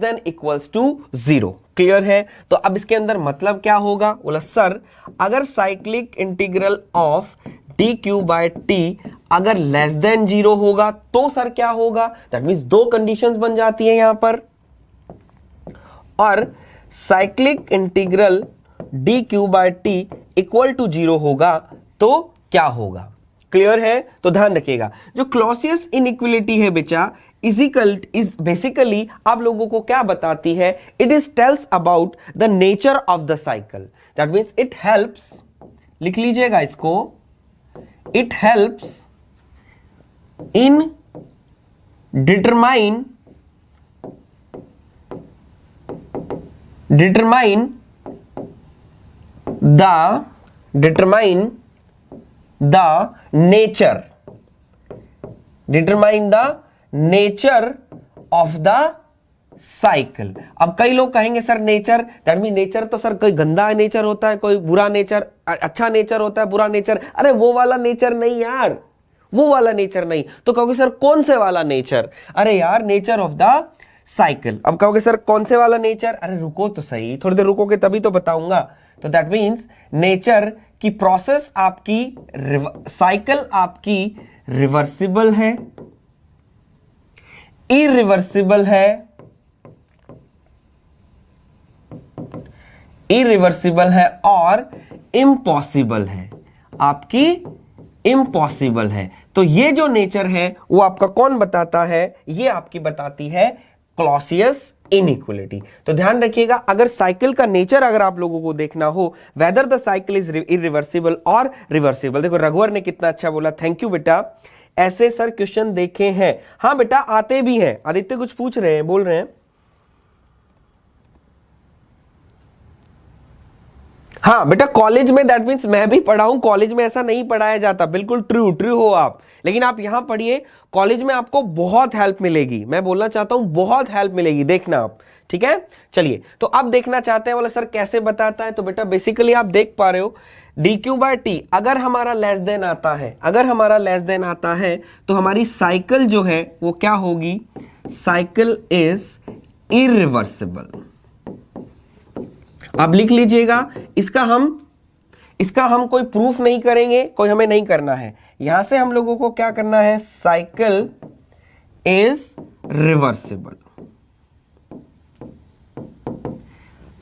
than equals to 0. Clear है? तो अब इसके अंदर मतलब क्या होगा? बोला सर अगर cyclic integral of dq by t अगर लेस देन 0 होगा तो सर क्या होगा? दैट मीन्स दो कंडीशंस बन जाती है यहां पर, और cyclic integral dq by t equal to 0 होगा तो क्या होगा? क्लियर है? तो ध्यान रखिएगा, जो क्लॉसियस इनइक्वलिटी है बेटा इज बेसिकली आप लोगों को क्या बताती है? It is tells about the nature of the cycle. That means it helps, लिख लीजिएगा इसको, it helps in determine the nature of the cycle. अब कई लोग कहेंगे sir nature, that mean nature तो सर कोई गंदा नेचर होता है, कोई बुरा नेचर, अच्छा नेचर होता है, बुरा नेचर। अरे वो वाला नेचर नहीं यार, वो वाला नेचर नहीं। तो कहोगे सर कौन से वाला नेचर? अरे यार नेचर ऑफ द साइकिल। अब कहोगे सर कौन से वाला नेचर? अरे रुको तो सही, थोड़ी देर रुकोगे तभी तो बताऊंगा। तो दैट मीन्स नेचर की प्रोसेस आपकी, साइकिल आपकी रिवर्सिबल है, इरिवर्सिबल है, और इम्पॉसिबल है, आपकी इम्पॉसिबल है। तो ये जो नेचर है वो आपका कौन बताता है? ये आपकी बताती है क्लॉसियस इनइक्वलिटी। तो ध्यान रखिएगा, अगर साइकिल का नेचर अगर आप लोगों को देखना हो, whether the cycle is irreversible और रिवर्सिबल। देखो रघुवर ने कितना अच्छा बोला, थैंक यू बेटा। ऐसे सर क्वेश्चन देखे हैं? हाँ बेटा आते भी हैं। आदित्य कुछ पूछ रहे हैं, बोल रहे हैं। हाँ बेटा कॉलेज में, दैट मीन्स मैं भी पढ़ा हूं, कॉलेज में ऐसा नहीं पढ़ाया जाता। बिल्कुल ट्रू ट्रू हो आप, लेकिन आप यहां पढ़िए, कॉलेज में आपको बहुत हेल्प मिलेगी। मैं बोलना चाहता हूं बहुत हेल्प मिलेगी, देखना आप, ठीक है। चलिए, तो अब देखना चाहते हैं बोले सर कैसे बताता है। तो बेटा बेसिकली आप देख पा रहे हो dq/t अगर हमारा लेस देन आता है, अगर हमारा लेस देन आता है तो हमारी साइकिल जो है वो क्या होगी? Cycle is irreversible. आप लिख लीजिएगा, इसका हम कोई प्रूफ नहीं करेंगे, कोई हमें नहीं करना है। यहां से हम लोगों को क्या करना है? Cycle is reversible.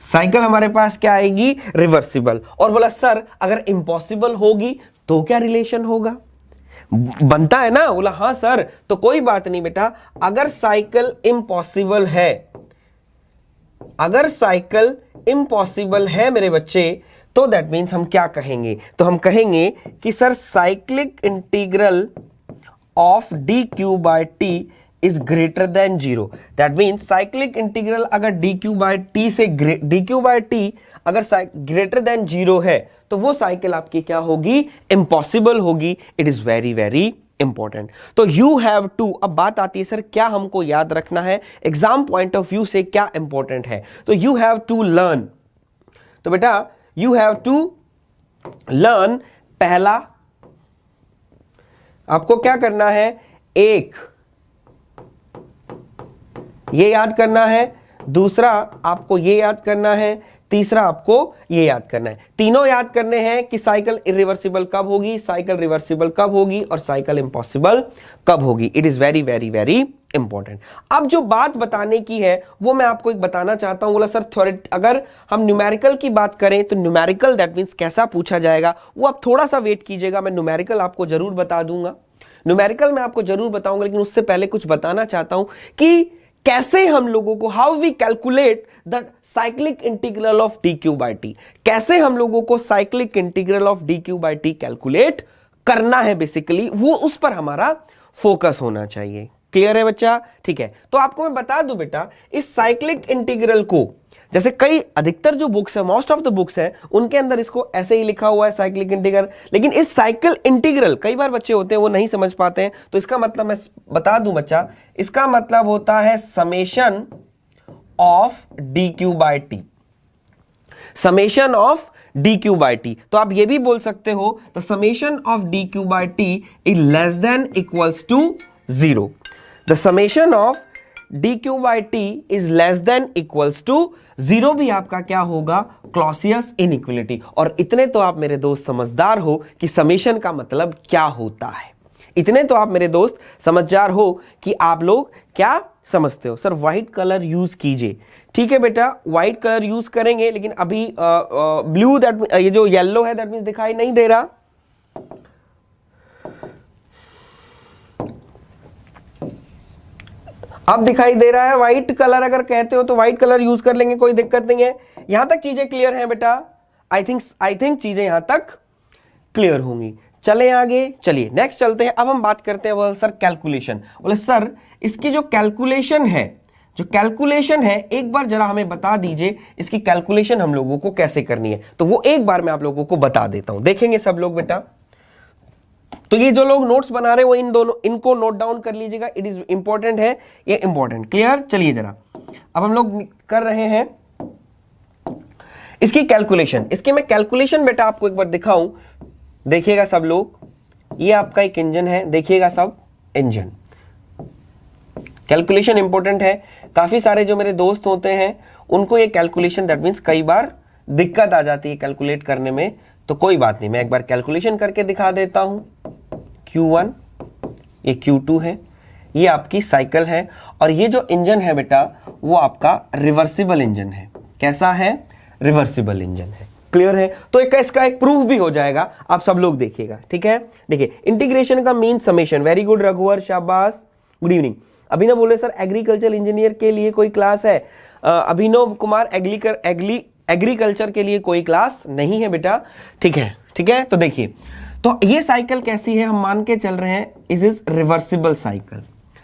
साइकिल हमारे पास क्या आएगी? रिवर्सिबल। और बोला सर अगर इम्पॉसिबल होगी तो क्या रिलेशन होगा? बनता है ना? बोला हाँ सर। तो कोई बात नहीं बेटा, अगर साइकिल इम्पॉसिबल है, अगर साइकिल इम्पॉसिबल है मेरे बच्चे, तो दैट मीन्स हम क्या कहेंगे? तो हम कहेंगे कि sir cyclic integral of dq/t is greater than 0। That means cyclic integral अगर dq/t से dq/t अगर ग्रेटर देन 0 है तो वो साइकिल आपकी क्या होगी? इम्पॉसिबल होगी। It is very very important. तो यू हैव टू, अब बात आती है सर क्या हमको याद रखना है एग्जाम पॉइंट ऑफ व्यू से, क्या इंपॉर्टेंट है? तो यू हैव टू लर्न। तो बेटा यू हैव टू लर्न, पहला आपको क्या करना है? एक ये याद करना है, दूसरा आपको ये याद करना है, तीसरा आपको ये याद करना है। तीनों याद करने हैं कि साइकिल इरिवर्सिबल कब होगी, साइकिल रिवर्सिबल कब होगी और साइकिल इम्पॉसिबल कब होगी। It is very very very important. अब जो बात बताने की है वो मैं आपको एक बताना चाहता हूं। बोला सर थ्योरेटिकल, अगर हम न्यूमेरिकल की बात करें तो न्यूमेरिकल दैट मीन्स कैसा पूछा जाएगा वो आप थोड़ा सा वेट कीजिएगा, मैं न्यूमेरिकल आपको जरूर बता दूंगा। न्यूमेरिकल मैं आपको जरूर बताऊंगा, लेकिन उससे पहले कुछ बताना चाहता हूं कि कैसे हम लोगों को, how we calculate the cyclic integral of dq/t, कैसे हम लोगों को cyclic integral of dq/t calculate करना है। बेसिकली वो उस पर हमारा फोकस होना चाहिए। क्लियर है बच्चा? ठीक है। तो आपको मैं बता दूं बेटा, इस साइक्लिक इंटीग्रल को जैसे कई अधिकतर जो बुक्स है, मोस्ट ऑफ द बुक्स है, उनके अंदर इसको ऐसे ही लिखा हुआ है साइक्लिक इंटीग्रल, लेकिन इस साइकिल इंटीग्रल कई बार बच्चे होते हैं वो नहीं समझ पाते हैं। तो इसका मतलब मैं बता दूं बच्चा, इसका मतलब होता है summation of dq/t, summation of dq/t। तो आप ये भी बोल सकते हो the summation of dq/t is less than equals to 0। The summation of dq/t is less than equals to 0 भी आपका क्या होगा? Clausius inequality. और इतने तो आप मेरे दोस्त समझदार हो कि समेशन का मतलब क्या होता है। इतने तो आप मेरे दोस्त समझदार हो कि आप लोग क्या समझते हो। सर व्हाइट कलर यूज कीजिए, ठीक है बेटा, व्हाइट कलर यूज करेंगे, लेकिन अभी ब्लू दैट, ये जो येलो है दैट मीन्स दिखाई नहीं दे रहा। अब दिखाई दे रहा है। व्हाइट कलर अगर कहते हो तो व्हाइट कलर यूज कर लेंगे, कोई दिक्कत नहीं है। यहां तक चीजें क्लियर हैं बेटा? आई थिंक चीजें यहां तक क्लियर होंगी। चले आगे, चलिए नेक्स्ट चलते हैं। अब हम बात करते हैं बोले सर कैलकुलेशन। बोले सर इसकी जो कैलकुलेशन है, एक बार जरा हमें बता दीजिए इसकी कैलकुलेशन हम लोगों को कैसे करनी है। तो वो एक बार मैं आप लोगों को बता देता हूं, देखेंगे सब लोग बेटा। तो ये जो लोग नोट्स बना रहे हैं वो इनको नोट डाउन कर लीजिएगा, इट इज इंपॉर्टेंट है, ये इंपॉर्टेंट। क्लियर? चलिए जरा अब हम लोग कर रहे हैं इसकी कैलकुलेशन। इसकी मैं कैलकुलेशन बेटा आपको एक बार दिखाऊं, देखिएगा सब लोग। ये आपका एक इंजन है, देखिएगा सब इंजन। कैलकुलेशन इंपॉर्टेंट है। काफी सारे जो मेरे दोस्त होते हैं उनको ये कैलकुलेशन दैट मीन्स कई बार दिक्कत आ जाती है कैलकुलेट करने में, तो कोई बात नहीं, मैं एक बार कैलकुलेशन करके दिखा देता हूं। Q1, ये Q2 है, ये आपकी साइकिल है, और ये जो इंजन है बेटा वो आपका रिवर्सिबल इंजन है। कैसा है? रिवर्सिबल इंजन है। क्लियर है? तो इसका एक प्रूफ भी हो जाएगा, आप सब लोग देखिएगा, ठीक है? देखिए इंटीग्रेशन का मीन समेशन। वेरी गुड रघुवर, शाबाश, गुड इवनिंग। अभिनव बोले सर एग्रीकल्चर इंजीनियर के लिए कोई क्लास है? अभिनव कुमार एग्रीकल्चर के लिए कोई क्लास नहीं है बेटा, ठीक है, ठीक है? तो देखिए, तो ये साइकिल कैसी है, हम मान के चल रहे हैं इट इज रिवर्सिबल साइकिल,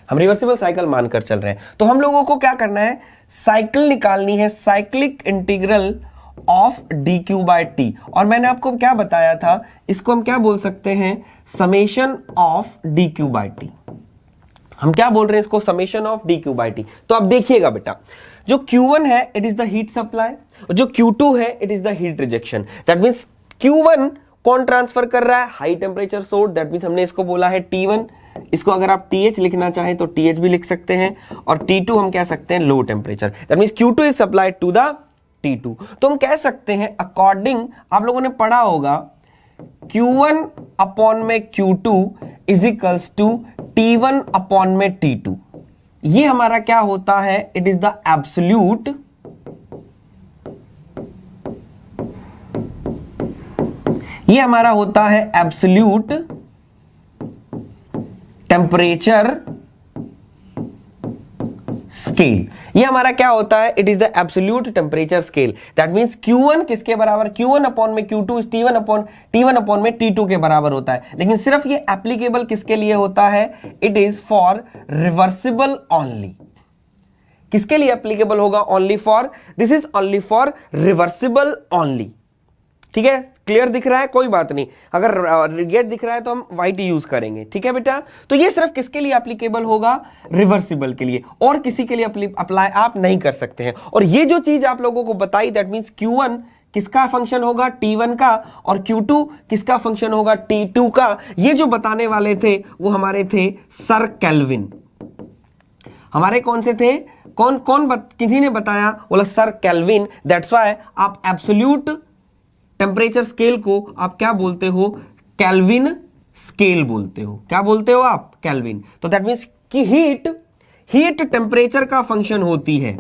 हम रिवर्सिबल साइकिल मानकर चल रहे हैं। तो हम लोगों को क्या करना है, साइकिल निकालनी है, cyclic integral of D Q by T. और मैंने आपको क्या बताया था, इसको हम क्या बोल सकते हैं, summation of D Q by T. हम क्या बोल रहे हैं इसको, summation of D Q by T. तो अब देखिएगा बेटा, जो Q1 है it is the heat supply, और जो Q2 है it is the heat rejection. That means Q1 कौन ट्रांसफर कर रहा है, high temperature source, that means हमने इसको बोला है T1। इसको अगर आप TH लिखना चाहें तो TH भी लिख सकते हैं, और T2 हम कह सकते हैं low temperature. That means Q2 is supplied to the T2। तो हम कह सकते हैं अकॉर्डिंग, आप लोगों ने पढ़ा होगा Q1 अपॉन में Q2 is equals to T1 upon में T2। ये हमारा क्या होता है, इट इज द एब्सोल्यूट ये हमारा होता है एब्सोल्यूट टेम्परेचर स्केल। ये हमारा क्या होता है, it is the absolute temperature scale. That means Q1 किसके बराबर, Q1 अपॉन में Q2 इज T1 अपॉन में T2 के बराबर होता है। लेकिन सिर्फ ये एप्लीकेबल किसके लिए होता है, it is for reversible only. किसके लिए एप्लीकेबल होगा, only for, this is only for reversible only. ठीक है, क्लियर दिख रहा है, कोई बात नहीं, अगर रेड दिख रहा है तो हम व्हाइट यूज करेंगे, ठीक है बेटा? तो ये सिर्फ किसके लिए एप्लीकेबल होगा, रिवर्सिबल के लिए, और किसी के लिए अप्लाई आप नहीं कर सकते हैं। और ये जो चीज आप लोगों को बताई, दैट मींस Q1 किसका फंक्शन होगा, T1 का, और Q2 किसका फंक्शन होगा, T2 का। ये जो बताने वाले थे वो हमारे थे सर केल्विन। हमारे कौन से थे, किसी ने बताया, बोला सर केल्विन। दैट्स व्हाई आप एब्सोल्यूट टेम्परेचर स्केल को आप क्या बोलते हो, केल्विन स्केल बोलते हो। क्या बोलते हो आप, केल्विन। तो दैट मींस कि हीट टेम्परेचर का फंक्शन होती है।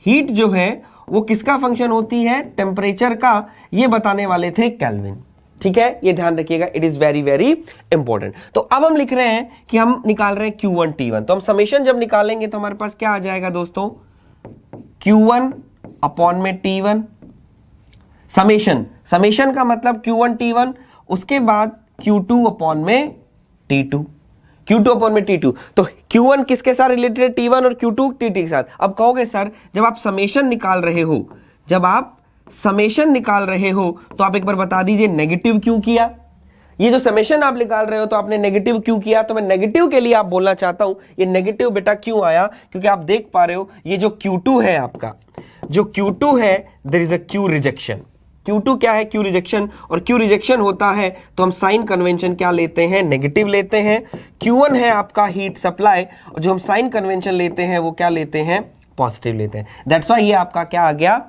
हीट जो है वो किसका फंक्शन होती है, टेम्परेचर का। ये बताने वाले थे केल्विन, ठीक है? ये ध्यान रखिएगा, it is very very important. तो अब हम लिख रहे हैं कि हम निकाल रहे हैं Q1 T1। तो हम समेशन जब निकालेंगे तो हमारे पास क्या आ जाएगा दोस्तों, Q1 अपॉन में T1। समेशन का मतलब Q1 T1, उसके बाद Q2 अपॉन में T2, Q2 अपॉन में T2। तो Q1 किसके साथ रिलेटेड है, T1, और Q2 T2 के साथ। अब कहोगे सर जब आप समेशन निकाल रहे हो, तो आप एक बार बता दीजिए नेगेटिव क्यों किया। ये जो समेशन आप निकाल रहे हो तो आपने नेगेटिव क्यों किया। तो मैं नेगेटिव के लिए आप बोलना चाहता हूं, ये नेगेटिव बेटा क्यों आया, क्योंकि आप देख पा रहे हो ये जो Q2 है आपका, जो Q2 है there is a Q rejection. Q2 क्या है, Q रिजेक्शन, और Q रिजेक्शन होता है तो हम साइन कन्वेंशन क्या लेते हैं, नेगेटिव लेते हैं। Q1 है आपका हीट सप्लाई, और जो हम साइन कन्वेंशन लेते हैं वो क्या लेते हैं, पॉजिटिव लेते हैं। दैट्स व्हाई ये आपका क्या आ गया,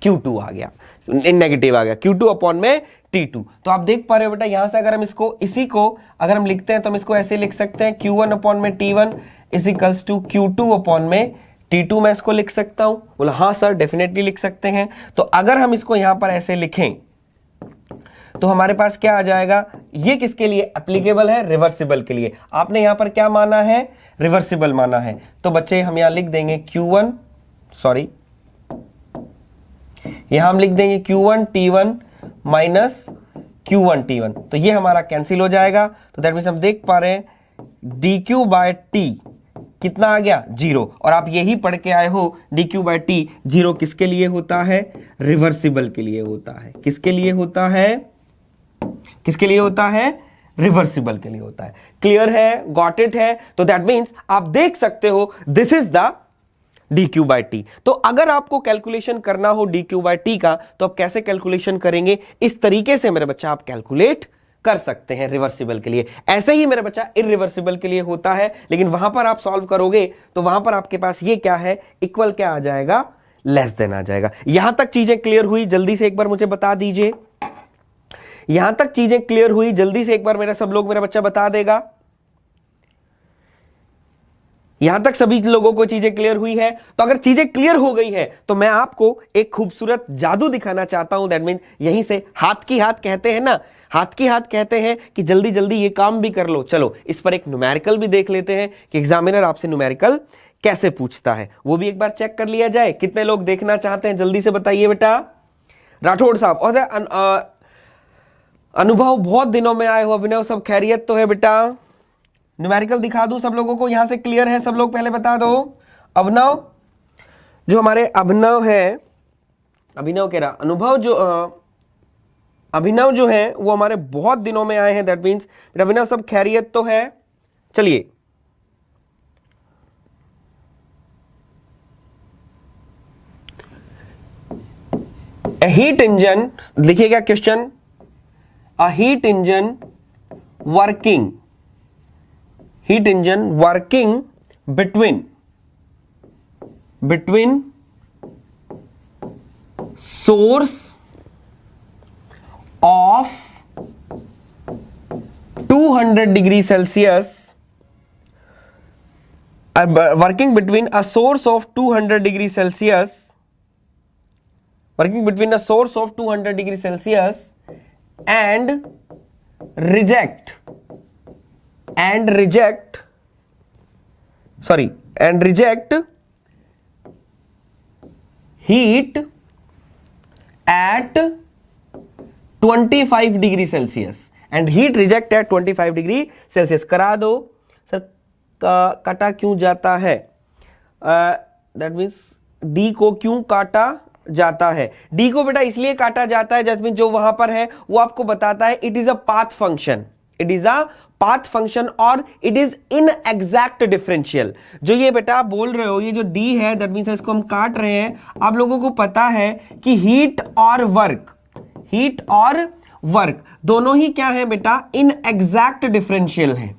Q2 आ गया, नेगेटिव आ गया, Q2 अपॉन में T2। तो आप देख पा रहे हो बेटा, यहां से अगर हम इसी को अगर हम लिखते हैं तो हम इसको ऐसे लिख सकते हैं, Q1 अपॉन में T1 is equals to Q2 upon में T2। मैं इसको लिख सकता हूं, बोला हाँ सर डेफिनेटली लिख सकते हैं। तो अगर हम इसको यहां पर ऐसे लिखें तो हमारे पास क्या आ जाएगा, ये किसके लिए एप्लीकेबल है, रिवर्सिबल के लिए। आपने यहां पर क्या माना है, रिवर्सिबल माना है। तो बच्चे हम यहां लिख देंगे यहां हम लिख देंगे Q1 T1 minus Q1 T1। तो ये हमारा कैंसिल हो जाएगा। तो दैट मींस हम देख पा रहे हैं dQ बाय T कितना आ गया, 0। और आप यही पढ़ के आए हो dQ बाय T 0 किसके लिए होता है, रिवर्सिबल के लिए होता है। किसके लिए होता है, किसके लिए होता है, रिवर्सिबल के लिए होता है। क्लियर है, गॉट इट है? तो दैट मींस आप देख सकते हो this is the dQ by T। तो अगर आपको कैलकुलेशन करना हो dQ बाय T का, तो आप कैसे कैलकुलेशन करेंगे, इस तरीके से मेरे बच्चा आप कैलकुलेट कर सकते हैं रिवर्सिबल के लिए। ऐसे ही मेरे बच्चा इरिवर्सिबल के लिए होता है, लेकिन वहां पर आप सॉल्व करोगे तो वहां पर आपके पास ये क्या है, इक्वल क्या आ जाएगा, लेस देन आ जाएगा। यहां तक चीजें क्लियर हुई, जल्दी से एक बार मुझे बता दीजिए। यहां तक चीजें क्लियर हुई, जल्दी से एक बार मेरा बच्चा बता देगा। यहां तक सभी लोगों को चीजें क्लियर हुई है? तो अगर चीजें क्लियर हो गई है तो मैं आपको एक खूबसूरत जादू दिखाना चाहता हूं। दैट मीन यहीं से हाथ की हाथ कहते हैं ना, हाथ की हाथ कहते हैं कि जल्दी जल्दी ये काम भी कर लो। चलो इस पर एक न्यूमेरिकल भी देख लेते हैं कि एग्जामिनर आपसे न्यूमेरिकल कैसे पूछता है, वो भी एक बार चेक कर लिया जाए। कितने लोग देखना चाहते हैं जल्दी से बताइए बेटा। राठौड़ साहब, और अनुभव बहुत दिनों में आए हो, अभिनव सब खैरियत तो है बेटा? न्यूमेरिकल दिखा दूं सब लोगों को, यहां से क्लियर है सब लोग? पहले बता दो। अभिनव, जो हमारे अभिनव है, अभिनव कह रहा अनुभव, जो अभिनव जो है वो हमारे बहुत दिनों में आए हैं। दैट मीन्स अभिनव सब खैरियत तो है? चलिए हीट इंजन लिखिएगा question. A heat engine working, heat engine working between source of 200 degree Celsius, working between a source of 200 degree Celsius, working between a source of 200 degree Celsius and reject heat at 25 degree Celsius and heat reject at 25 degree Celsius। करा दो sir, काटा क्यों जाता है? That means D को क्यों काटा जाता है? डी को बेटा इसलिए काटा जाता है जैसे जो वहां पर है वो आपको बताता है it is a path function, it is a path function और it is in exact differential. जो ये बेटा आप बोल रहे हो, ये जो डी है दैट मीन्स इसको हम काट रहे हैं। आप लोगों को पता है कि हीट और वर्क दोनों ही क्या है बेटा? इन एग्जैक्ट डिफरेंशियल है।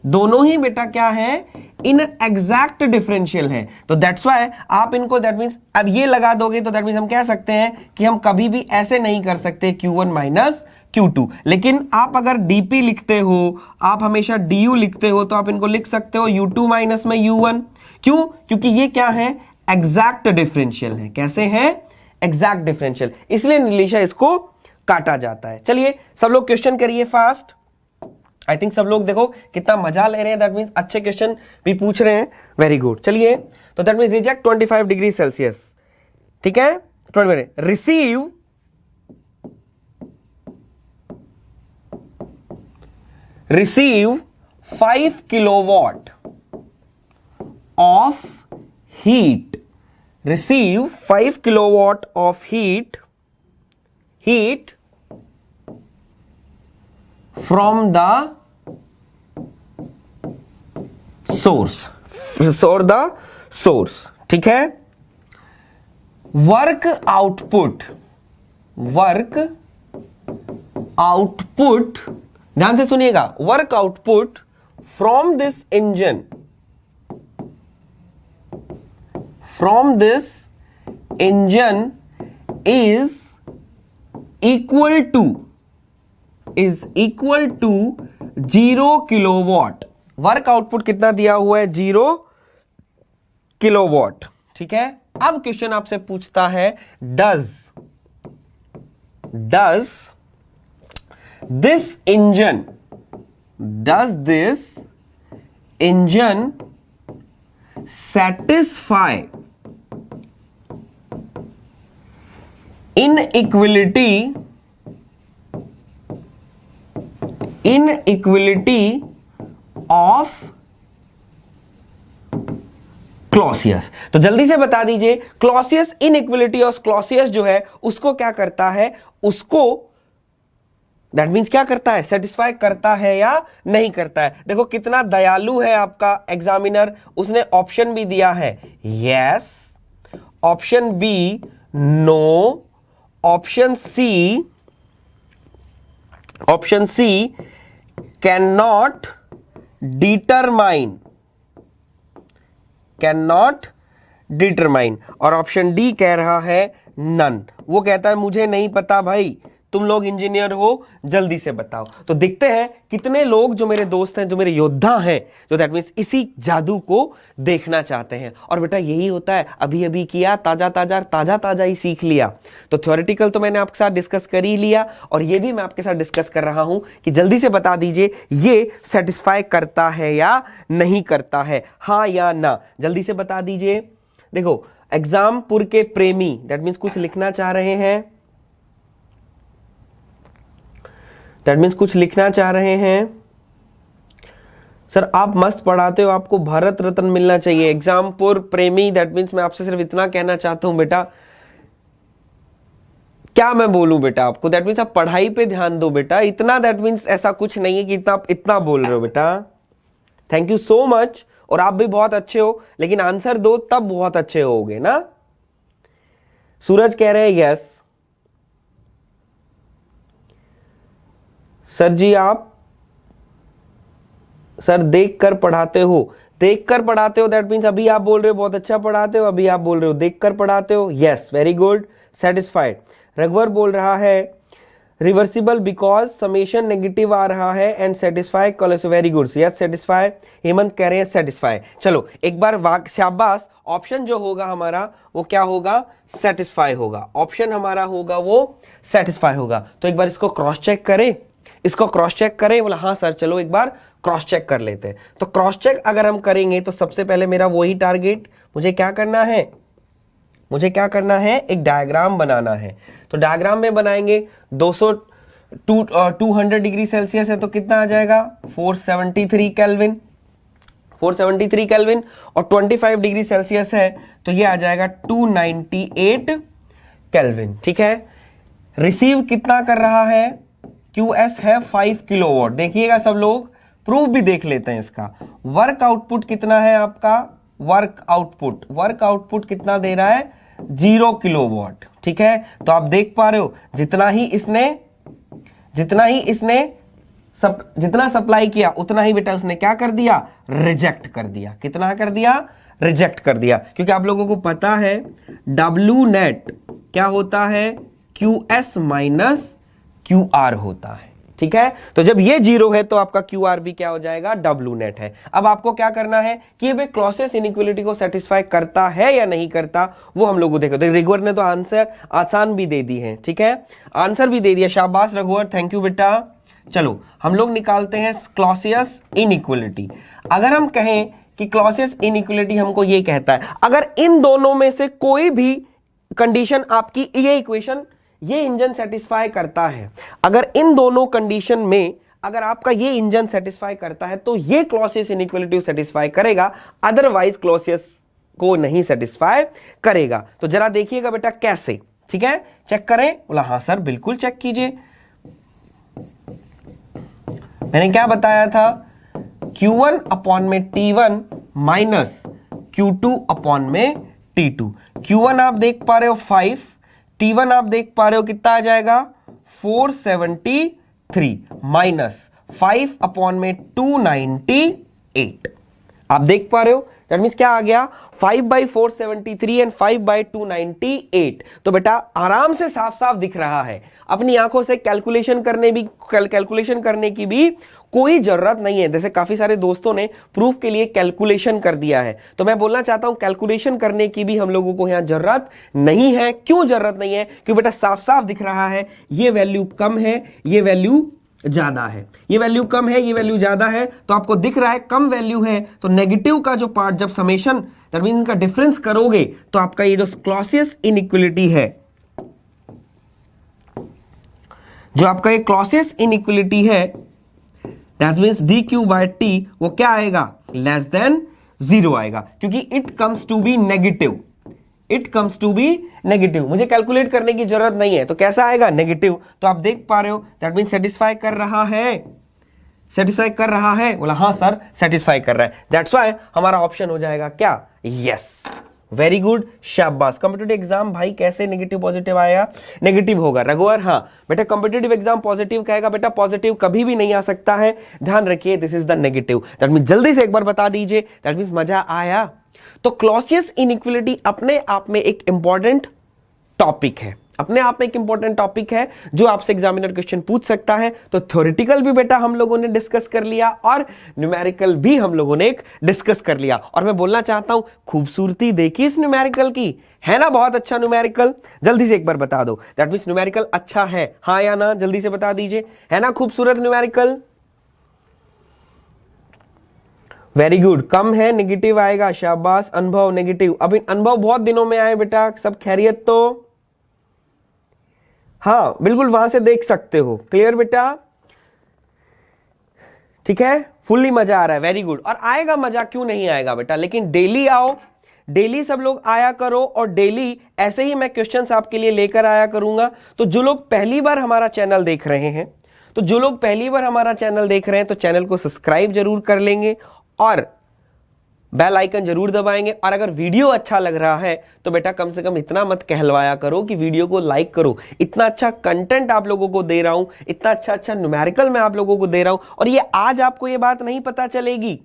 दोनों ही बेटा क्या है? इन एग्जैक्ट डिफरेंशियल है। तो दैट्स व्हाई आप इनको, दैट मीन्स अब ये लगा दोगे तो दैट मीन्स हम कह सकते हैं कि हम कभी भी ऐसे नहीं कर सकते Q1 माइनस Q2। लेकिन आप अगर dP लिखते हो, आप हमेशा du लिखते हो, तो आप इनको लिख सकते हो U2 माइनस में U1। क्यों? क्योंकि ये क्या है? एग्जैक्ट डिफरेंशियल है। कैसे है? एग्जैक्ट डिफरेंशियल, इसलिए नीलिशा इसको काटा जाता है। चलिए सब लोग क्वेश्चन करिए फास्ट। आई थिंक सब लोग देखो कितना मजा ले रहे हैं, दैट मीन्स अच्छे क्वेश्चन भी पूछ रहे हैं। Very good. चलिए तो that means reject 25 degree Celsius, ठीक है? receive 5 kilowatt of heat, receive 5 kilowatt of heat from the source, ठीक है? वर्क आउटपुट ध्यान से सुनिएगा, work output from this engine is equal to 0 kilowatt. Work output कितना दिया हुआ है? 0 किलोवाट, ठीक है? अब क्वेश्चन आपसे पूछता है does this engine satisfy inequality of Clausius. तो जल्दी से बता दीजिए, क्लॉसियस इनइक्वलिटी ऑफ क्लॉसियस जो है उसको क्या करता है? उसको दैट मीन्स क्या करता है? सेटिस्फाई करता है या नहीं करता है? देखो कितना दयालु है आपका एग्जामिनर, उसने ऑप्शन भी दिया है yes, option B no, option C can not determine और ऑप्शन डी कह रहा है नन। वो कहता है मुझे नहीं पता भाई, तुम लोग इंजीनियर हो, जल्दी से बताओ। तो देखते हैं कितने लोग जो मेरे दोस्त हैं, जो मेरे योद्धा हैं, जो दैट मीन्स इसी जादू को देखना चाहते हैं। और बेटा यही होता है, अभी अभी किया, ताजा ताजा ही सीख लिया। तो थ्योरेटिकल तो मैंने आपके साथ डिस्कस कर ही लिया, और ये भी मैं आपके साथ डिस्कस कर रहा हूं कि जल्दी से बता दीजिए ये सेटिस्फाई करता है या नहीं करता है, हाँ या ना, जल्दी से बता दीजिए। देखो, एग्जामपुर के प्रेमी, दैट मीन्स कुछ लिखना चाह रहे हैं, दैट मीन्स कुछ लिखना चाह रहे हैं। सर आप मस्त पढ़ाते हो, आपको भारत रत्न मिलना चाहिए। एग्जामपुर प्रेमी, दैट मीन्स मैं आपसे सिर्फ इतना कहना चाहता हूं बेटा, क्या मैं बोलूं बेटा आपको, दैट मीन्स आप पढ़ाई पे ध्यान दो बेटा, इतना दैट मीन्स ऐसा कुछ नहीं है कि इतना बोल रहे हो बेटा। Thank you so much. और आप भी बहुत अच्छे हो, लेकिन आंसर दो तब बहुत अच्छे होगे ना। सूरज कह रहे हैं यस। सर जी आप सर देख कर पढ़ाते हो, दैट मीन्स अभी आप बोल रहे हो बहुत अच्छा पढ़ाते हो, अभी आप बोल रहे हो देख कर पढ़ाते हो। Yes, very good, satisfied. रघुवर बोल रहा है रिवर्सिबल बिकॉज समेशन नेगेटिव आ रहा है and satisfy college, very good, yes satisfy. Hemant कह रहे हैं सेटिस्फाई। चलो एक बार शाबाश, ऑप्शन जो होगा हमारा वो क्या होगा, सेटिस्फाई होगा। ऑप्शन हमारा होगा वो सेटिस्फाई होगा। तो एक बार इसको क्रॉस चेक करें, इसको क्रॉस चेक करें। बोला हाँ सर, चलो एक बार क्रॉस चेक कर लेते हैं। तो क्रॉस चेक अगर हम करेंगे तो सबसे पहले मेरा वही टारगेट, मुझे क्या करना है, एक डायग्राम बनाना है। तो डायग्राम में बनाएंगे 200 डिग्री सेल्सियस है तो कितना आ जाएगा 473 केल्विन, 473 केल्विन, और 25 डिग्री सेल्सियस है तो ये आ जाएगा 298 केल्विन। ठीक है, रिसीव कितना कर रहा है, QS है 5 किलोवाट। देखिएगा सब लोग, प्रूफ भी देख लेते हैं इसका। वर्क आउटपुट कितना है आपका, वर्क आउटपुट कितना दे रहा है, 0 किलोवाट। ठीक है, तो आप देख पा रहे हो जितना ही इसने जितना सप्लाई किया उतना ही बेटा उसने क्या कर दिया, रिजेक्ट कर दिया। कितना कर दिया, रिजेक्ट कर दिया। क्योंकि आप लोगों को पता है W नेट क्या होता है, QS माइनस QR होता है। ठीक है, तो जब ये 0 है तो आपका QR भी क्या हो जाएगा, W नेट है। अब आपको क्या करना है कि वे क्लॉसेस इनइक्वालिटी को सेटिस्फाई करता है या नहीं करता, वो हम लोग को देखो। तो रघुवर ने तो आंसर आसान भी दे दी है, ठीक है, आंसर भी दे दिया, शाबाश रघुवर, थैंक यू बेटा। चलो हम लोग निकालते हैं क्लॉसियस इनइक्वालिटी। अगर हम कहें कि क्लॉसियस इनइक्वालिटी हमको ये कहता है, अगर इन दोनों में से कोई भी कंडीशन आपकी, ये इक्वेशन, ये इंजन सेटिस्फाई करता है, अगर इन दोनों कंडीशन में अगर आपका ये इंजन सेटिस्फाई करता है तो ये क्लॉसियस इनइक्वालिटी सेटिस्फाई करेगा, अदरवाइज क्लॉसियस को नहीं सेटिस्फाई करेगा। तो जरा देखिएगा बेटा कैसे, ठीक है, चेक करें। बोला हाँ सर बिल्कुल चेक कीजिए। मैंने क्या बताया था, Q1 अपॉन में T1 माइनस Q2 अपॉन में T2। Q1 आप देख पा रहे हो 5, T1 आप देख पा रहे हो कितना आ जाएगा 473 माइनस 5 अपॉन में 298। आप देख पा रहे हो, दैट मींस क्या आ गया 5/473 एंड 5/298। तो बेटा आराम से साफ साफ दिख रहा है, अपनी आंखों से कैलकुलेशन करने की भी कोई जरूरत नहीं है। जैसे काफी सारे दोस्तों ने प्रूफ के लिए कैलकुलेशन कर दिया है, तो मैं बोलना चाहता हूं कैलकुलेशन करने की भी हम लोगों को यहां जरूरत नहीं है। क्यों जरूरत नहीं है, क्योंकि बेटा साफ साफ दिख रहा है ये वैल्यू कम है, ये वैल्यू ज्यादा है, ये वैल्यू कम है, ये वैल्यू ज्यादा है। तो आपको दिख रहा है कम वैल्यू है, तो नेगेटिव का जो पार्ट जब समेशन दैट मींस इनका डिफरेंस करोगे तो आपका ये जो क्लॉसियस इनइक्वालिटी है, जो आपका ये क्लॉसियस इनइक्वालिटी है दैट मींस dq/t, वो क्या आएगा, लेस देन 0 आएगा, क्योंकि it comes to be negative, मुझे कैलकुलेट करने की जरूरत नहीं है, तो कैसा आएगा, नेगेटिव। तो आप देख पा रहे हो दैट मींस सेटिस्फाई कर रहा है, बोला हाँ सर सेटिस्फाई कर रहा है, दैट्स व्हाई हमारा ऑप्शन हो जाएगा क्या, यस, वेरी गुड, शाबाश। कॉम्पिटिटिव एग्जाम भाई कैसे नेगेटिव पॉजिटिव आया, नेगेटिव होगा रघुवर। हाँ बेटा कॉम्पिटिटिव एग्जाम पॉजिटिव कहेगा, बेटा पॉजिटिव कभी भी नहीं आ सकता है, ध्यान रखिए, this is the negative. That means जल्दी से एक बार बता दीजिए, दैट मींस मजा आया। तो क्लॉसियस इनइक्वालिटी अपने आप में एक इंपॉर्टेंट टॉपिक है, अपने आप में एक इंपॉर्टेंट टॉपिक है जो आपसे एग्जामिनर क्वेश्चन पूछ सकता है। तो थ्योरेटिकल भी बेटा हम लोगों ने डिस्कस कर लिया और न्यूमेरिकल भी हम लोगों ने एक डिस्कस कर लिया। और मैं बोलना चाहता हूं, खूबसूरती देखी इस न्यूमेरिकल की, है ना बहुत अच्छा न्यूमेरिकल। जल्दी से एक बार बता दो, दैट मींस न्यूमेरिकल अच्छा है, हाँ या ना, जल्दी से बता दीजिए, है ना खूबसूरत न्यूमेरिकल। वेरी गुड, कम है नेगेटिव आएगा, शाबाश। अनुभव नेगेटिव, अभी अनुभव बहुत दिनों में आए बेटा, सब खैरियत तो? हाँ बिल्कुल, वहां से देख सकते हो, क्लियर बेटा, ठीक है, फुल्ली मजा आ रहा है, वेरी गुड। और आएगा मजा, क्यों नहीं आएगा बेटा, लेकिन डेली आओ, डेली सब लोग आया करो, और डेली ऐसे ही मैं क्वेश्चंस आपके लिए लेकर आया करूंगा। तो जो लोग पहली बार हमारा चैनल देख रहे हैं, तो चैनल को सब्सक्राइब जरूर कर लेंगे और बेल आइकन जरूर दबाएंगे। और अगर वीडियो अच्छा लग रहा है तो बेटा कम से कम इतना मत कहलवाया करो कि वीडियो को लाइक करो। इतना अच्छा कंटेंट आप लोगों को दे रहा हूं, इतना अच्छा न्यूमेरिकल मैं आप लोगों को दे रहा हूं, और ये आज आपको ये बात नहीं पता चलेगी,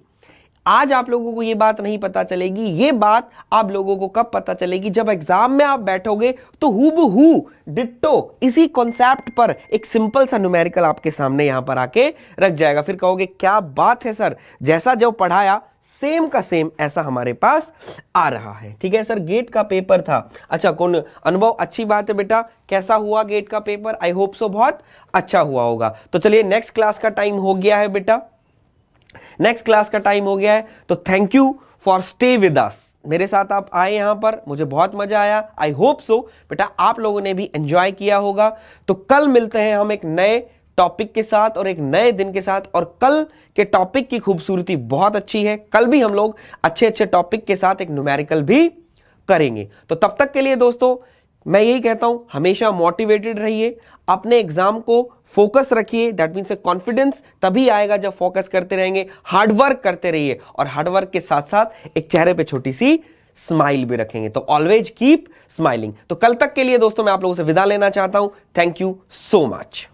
आज आप लोगों को ये बात नहीं पता चलेगी। ये बात आप लोगों को कब पता चलेगी, जब एग्जाम में आप बैठोगे तो हूबहू डिट्टो इसी कॉन्सेप्ट पर एक सिंपल सा न्यूमेरिकल आपके सामने यहां पर आके रख जाएगा। फिर कहोगे क्या बात है सर, जैसा जो पढ़ाया सेम का सेम ऐसा हमारे पास आ रहा है। ठीक है सर, गेट का पेपर था, अच्छा कौन अनुभव, अच्छी बात है बेटा। कैसा हुआ गेट का पेपर? आई होप सो बहुत अच्छा हुआ होगा। तो चलिए नेक्स्ट क्लास का टाइम हो गया है बेटा, नेक्स्ट क्लास का टाइम हो गया है। तो thank you for stay with us, मेरे साथ आप आए यहां पर, मुझे बहुत मजा आया। आई होप सो बेटा आप लोगों ने भी एंजॉय किया होगा। तो कल मिलते हैं हम एक नए टॉपिक के साथ और एक नए दिन के साथ, और कल के टॉपिक की खूबसूरती बहुत अच्छी है। कल भी हम लोग अच्छे अच्छे टॉपिक के साथ एक न्यूमेरिकल भी करेंगे। तो तब तक के लिए दोस्तों मैं यही कहता हूं, हमेशा मोटिवेटेड रहिए, अपने एग्जाम को फोकस रखिए, दैट मीन्स कॉन्फिडेंस तभी आएगा जब फोकस करते रहेंगे, हार्डवर्क करते रहिए, और हार्डवर्क के साथ साथ एक चेहरे पे छोटी सी स्माइल भी रखेंगे। तो ऑलवेज कीप स्माइलिंग। तो कल तक के लिए दोस्तों मैं आप लोगों से विदा लेना चाहता हूं। Thank you so much.